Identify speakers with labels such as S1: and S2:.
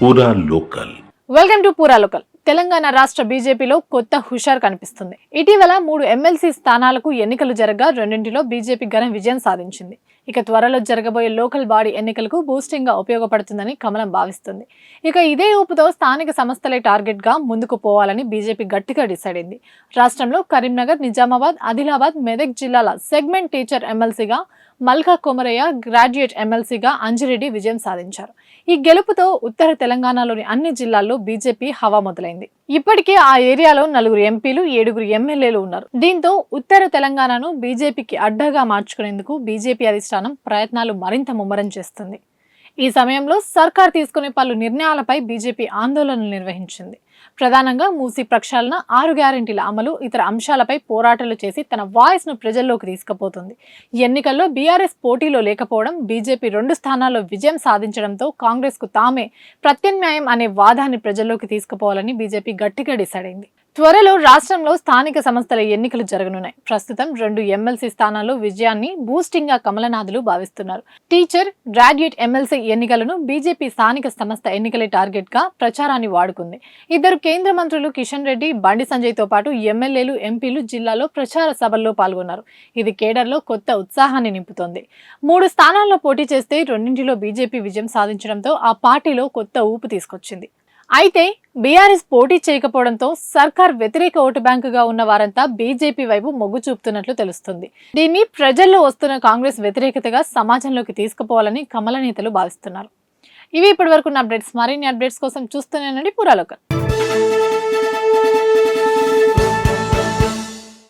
S1: పూరా local.
S2: Welcome to పూరా local. Telangana రాష్ట్ర బీజేపీలో కొత్త హుషార్ కనిపిస్తుంది. ఇటీవల 3 ఎమ్మెల్సీ స్థానాలకు ఎన్నికలు జరగగా రెండింటిలో బీజేపీ ఘన విజయం సాధించింది. ఇక త్వరలో జరగబోయే లోకల్ బాడీ ఎన్నికలకు బూస్టింగ్ గా ఉపయోగపడుతుందని కమలం భావిస్తుంది. ఇక ఇదే ఊపుతో స్థానిక సంస్థలే టార్గెట్ గా ముందుకు పోవాలని బీజేపీ గట్టిగా డిసైడ్ అయింది. రాష్ట్రంలో కరీంనగర్, నిజామాబాద్, ఆదిలాబాద్, మెదక్ జిల్లాల సెగ్మెంట్ టీచర్ ఎమ్మెల్సీగా మల్కా కొమరయ్య, గ్రాడ్యుయేట్ ఎమ్మెల్సీగా అంజిరెడ్డి విజయం సాధించారు. ఈ గెలుపుతో ఉత్తర తెలంగాణలోని అన్ని జిల్లాల్లో బీజేపీ హవా మొదలైంది. ఇప్పటికే ఆ ఏరియాలో 4 ఎంపీలు, 7 ఎమ్మెల్యేలు ఉన్నారు. దీంతో ఉత్తర తెలంగాణను బీజేపీకి అడ్డాగా మార్చుకునేందుకు బీజేపీ అధిష్టానం ప్రయత్నాలు మరింత ముమ్మరం చేస్తుంది. ఈ సమయంలో సర్కార్ తీసుకునే పలు నిర్ణయాలపై బీజేపీ ఆందోళనలు నిర్వహించింది. ప్రధానంగా మూసీ ప్రక్షాళన, 6 గ్యారెంటీల అమలు, ఇతర అంశాలపై పోరాటాలు చేసి తన వాయిస్ ను ప్రజల్లోకి తీసుకుపోతుంది. ఎన్నికల్లో బీఆర్ఎస్ పోటీలో లేకపోవడం, బీజేపీ 2 స్థానాల్లో విజయం సాధించడంతో కాంగ్రెస్ కు తామే ప్రత్యామ్నాయం అనే వాదాన్ని ప్రజల్లోకి తీసుకుపోవాలని బీజేపీ గట్టిగా డిసైడ్ అయింది. త్వరలో రాష్ట్రంలో స్థానిక సంస్థల ఎన్నికలు జరగనున్నాయి. ప్రస్తుతం 2 ఎమ్మెల్సీ స్థానాల్లో విజయాన్ని బూస్టింగ్ గా కమలనాథులు భావిస్తున్నారు. టీచర్, గ్రాడ్యుయేట్ ఎమ్మెల్సీ ఎన్నికలను బీజేపీ స్థానిక సంస్థ ఎన్నికలే టార్గెట్ గా ప్రచారాన్ని వాడుకుంది. 2 కేంద్ర మంత్రులు కిషన్ రెడ్డి, బండి సంజయ్ తో పాటు ఎమ్మెల్యేలు, ఎంపీలు జిల్లాలో ప్రచార సభల్లో పాల్గొన్నారు. ఇది కేడర్లో కొత్త ఉత్సాహాన్ని నింపుతోంది. 3 స్థానాల్లో పోటీ చేస్తే రెండింటిలో బీజేపీ విజయం సాధించడంతో ఆ పార్టీలో కొత్త ఊపు తీసుకొచ్చింది. అయితే బీఆర్ఎస్ పోటీ చేయకపోవడంతో సర్కార్ వ్యతిరేక ఓటు బ్యాంకుగా ఉన్న వారంతా బీజేపీ వైపు మొగ్గు చూపుతున్నట్లు తెలుస్తుంది. దీన్ని ప్రజల్లో వస్తున్న కాంగ్రెస్ వ్యతిరేకతగా సమాజంలోకి తీసుకుపోవాలని కమల నేతలు భావిస్తున్నారు. ఇవి ఇప్పటివరకు ఉన్న అప్డేట్స్. మరిన్ని అప్డేట్స్ కోసం చూస్తూనే ఉండండి పూరా లోకల్.